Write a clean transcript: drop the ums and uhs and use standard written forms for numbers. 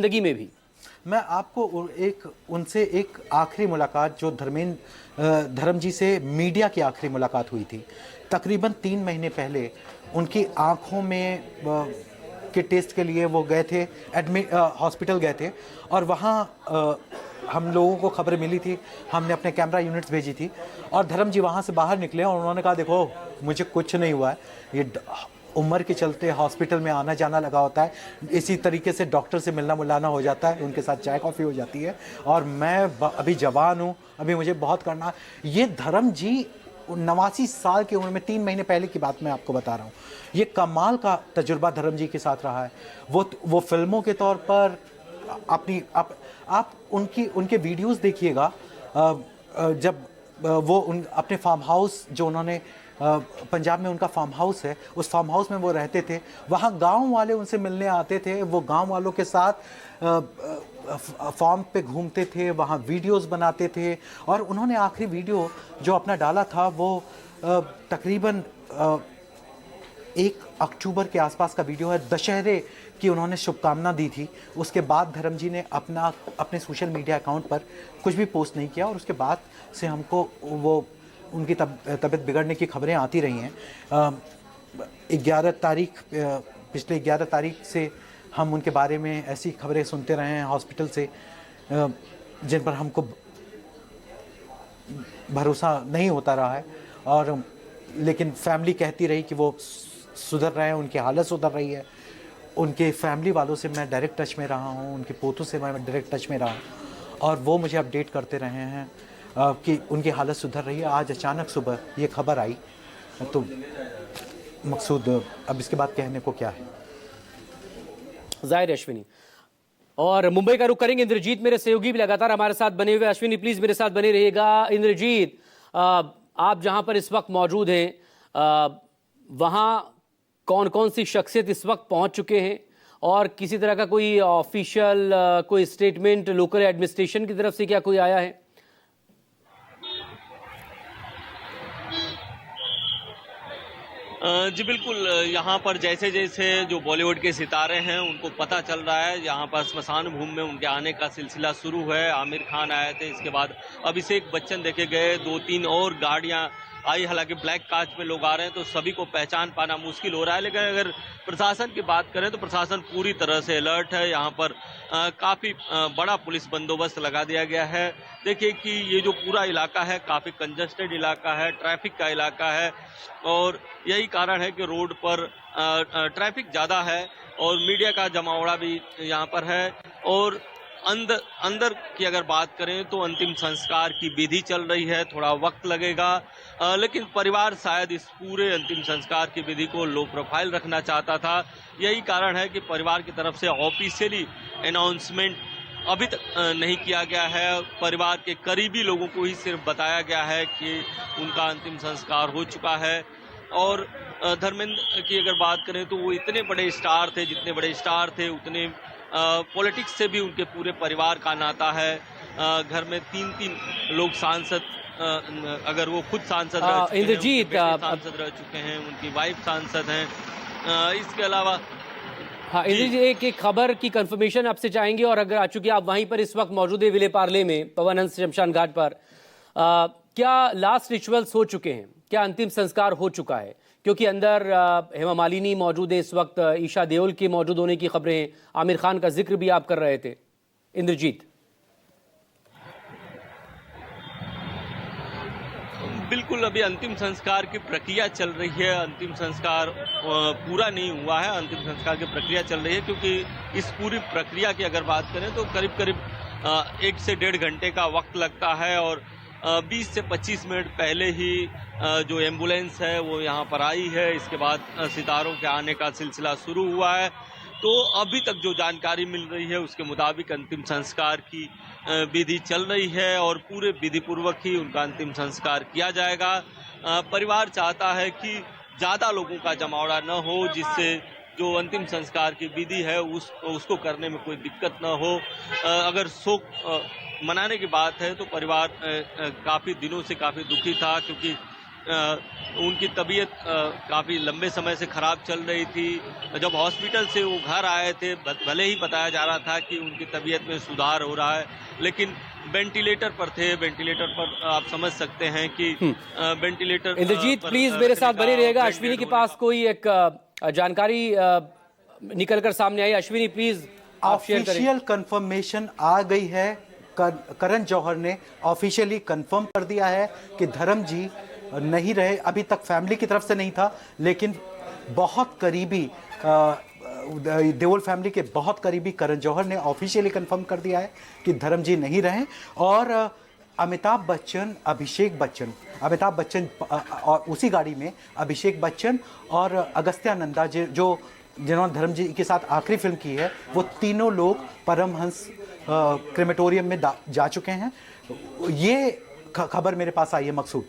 जिंदगी में भी। मैं आपको उनसे एक आखिरी मुलाकात जो धर्म जी से मीडिया की आखिरी मुलाकात हुई थी, तकरीबन 3 महीने पहले उनकी आंखों में के टेस्ट के लिए वो गए थे, हॉस्पिटल गए थे और वहाँ हम लोगों को खबर मिली थी, हमने अपने कैमरा यूनिट्स भेजी थी और धर्म जी वहाँ से बाहर निकले और उन्होंने कहा देखो मुझे कुछ नहीं हुआ है, ये उम्र के चलते हॉस्पिटल में आना जाना लगा होता है, इसी तरीके से डॉक्टर से मिलना मुलाना हो जाता है, उनके साथ चाय कॉफ़ी हो जाती है और मैं अभी जवान हूँ, अभी मुझे बहुत करना है। ये धर्म जी 89 साल की उम्र में 3 महीने पहले की बात मैं आपको बता रहा हूँ। ये कमाल का तजुर्बा धर्म जी के साथ रहा है। वो फिल्मों के तौर पर आप उनके वीडियोस देखिएगा, जब वो अपने फार्म हाउस जो उन्होंने पंजाब में उनका फार्म हाउस है, उस फार्म हाउस में वो रहते थे, वहाँ गांव वाले उनसे मिलने आते थे, वो गांव वालों के साथ फार्म पे घूमते थे, वहाँ वीडियोस बनाते थे और उन्होंने आखिरी वीडियो जो अपना डाला था वो तकरीबन 1 अक्टूबर के आसपास का वीडियो है। दशहरे की उन्होंने शुभकामना दी थी। उसके बाद धर्म जी ने अपने सोशल मीडिया अकाउंट पर कुछ भी पोस्ट नहीं किया और उसके बाद से हमको उनकी तबीयत बिगड़ने की खबरें आती रही हैं। पिछले 11 तारीख से हम उनके बारे में ऐसी खबरें सुनते रहे हैं हॉस्पिटल से, जिन पर हमको भरोसा नहीं होता रहा है और लेकिन फैमिली कहती रही कि वो सुधर रहे हैं, उनकी हालत सुधर रही है। उनके फैमिली वालों से मैं डायरेक्ट टच में रहा हूँ, उनके पोतों से मैं डायरेक्ट टच में रहा हूँ और वो मुझे अपडेट करते रहे हैं कि उनकी हालत सुधर रही है। आज अचानक सुबह ये खबर आई तो मकसूद अब इसके बाद कहने को क्या है। जाहिर अश्विनी और मुंबई का रुख करेंगे। इंद्रजीत मेरे सहयोगी भी लगातार हमारे साथ बने हुए। अश्विनी प्लीज मेरे साथ बने रहिएगा। इंद्रजीत, आप जहां पर इस वक्त मौजूद हैं, वहां कौन कौन सी शख्सियत इस वक्त पहुंच चुके हैं और किसी तरह का कोई ऑफिशियल कोई स्टेटमेंट लोकल एडमिनिस्ट्रेशन की तरफ से क्या कोई आया है? जी बिल्कुल, यहाँ पर जैसे जैसे जो बॉलीवुड के सितारे हैं उनको पता चल रहा है, यहाँ पर स्मशान भूमि में उनके आने का सिलसिला शुरू है। आमिर खान आए थे, इसके बाद अभिषेक बच्चन देखे गए, 2-3 और गाड़ियाँ आई। हालांकि ब्लैक काच में लोग आ रहे हैं तो सभी को पहचान पाना मुश्किल हो रहा है, लेकिन अगर प्रशासन की बात करें तो प्रशासन पूरी तरह से अलर्ट है। यहाँ पर काफी बड़ा पुलिस बंदोबस्त लगा दिया गया है। देखिए कि ये जो पूरा इलाका है काफी कंजस्टेड इलाका है, ट्रैफिक का इलाका है और यही कारण है कि रोड पर ट्रैफिक ज्यादा है और मीडिया का जमावड़ा भी यहाँ पर है। और अंदर की अगर बात करें तो अंतिम संस्कार की विधि चल रही है, थोड़ा वक्त लगेगा, लेकिन परिवार शायद इस पूरे अंतिम संस्कार की विधि को लो प्रोफाइल रखना चाहता था। यही कारण है कि परिवार की तरफ से ऑफिशियली अनाउंसमेंट अभी तक नहीं किया गया है। परिवार के करीबी लोगों को ही सिर्फ बताया गया है कि उनका अंतिम संस्कार हो चुका है। और धर्मेंद्र की अगर बात करें तो वो इतने बड़े स्टार थे, जितने बड़े स्टार थे उतने पॉलिटिक्स से भी उनके पूरे परिवार का नाता है। घर में 3-3 लोग सांसद, अगर वो खुद सांसद रह चुके हैं, इंद्रजीत सांसद रह चुके हैं, उनकी वाइफ सांसद हैं। इसके अलावा हाँ इंद्रजीत, एक खबर की कंफर्मेशन आपसे चाहेंगे और अगर आ चुकी आप वहीं पर इस वक्त मौजूद है विले पार्ले में पवन हंस शमशान घाट पर, क्या लास्ट रिचुअल्स हो चुके हैं? क्या अंतिम संस्कार हो चुका है? क्योंकि अंदर हेमा मालिनी मौजूद है इस वक्त, ईशा देओल के मौजूद होने की खबरें हैं, आमिर खान का जिक्र भी आप कर रहे थे। इंद्रजीत, बिल्कुल अभी अंतिम संस्कार की प्रक्रिया चल रही है। अंतिम संस्कार पूरा नहीं हुआ है, अंतिम संस्कार की प्रक्रिया चल रही है, क्योंकि इस पूरी प्रक्रिया की अगर बात करें तो करीब करीब 1 से 1.5 घंटे का वक्त लगता है और 20 से 25 मिनट पहले ही जो एम्बुलेंस है वो यहाँ पर आई है। इसके बाद सितारों के आने का सिलसिला शुरू हुआ है। तो अभी तक जो जानकारी मिल रही है उसके मुताबिक अंतिम संस्कार की विधि चल रही है और पूरे विधि पूर्वक ही उनका अंतिम संस्कार किया जाएगा। परिवार चाहता है कि ज्यादा लोगों का जमावड़ा न हो, जिससे जो अंतिम संस्कार की विधि है उसको करने में कोई दिक्कत न हो। अगर शोक मनाने की बात है तो परिवार काफी दिनों से काफी दुखी था, क्योंकि उनकी तबीयत काफ़ी लंबे समय से ख़राब चल रही थी। जब हॉस्पिटल से वो घर आए थे, भले ही बताया जा रहा था कि उनकी तबीयत में सुधार हो रहा है, लेकिन वेंटिलेटर पर थे। वेंटिलेटर पर आप समझ सकते हैं कि वेंटिलेटर इंद्रजीत पर प्लीज मेरे साथ रखने बने का रहिएगा। बेड अश्विनी के होने पास का- कोई एक जानकारी निकलकर सामने आई। अश्विनी प्लीज आप शेयर करें। ऑफिशियल कंफर्मेशन आ गई है। करण जौहर ने ऑफिशियली कंफर्म कर दिया है कि धर्म जी नहीं रहे। अभी तक फैमिली की तरफ से नहीं था, लेकिन बहुत करीबी देओल फैमिली के बहुत करीबी करण जौहर ने ऑफिशियली कंफर्म कर दिया है कि धर्म जी नहीं रहे। और अमिताभ बच्चन, अमिताभ बच्चन और उसी गाड़ी में अभिषेक बच्चन और अगस्त्यानंदा जिन्होंने धर्म जी के साथ आखिरी फिल्म की है, वो तीनों लोग परमहंस क्रेमेटोरियम में जा चुके हैं। ये खबर मेरे पास आई है, मकसूद।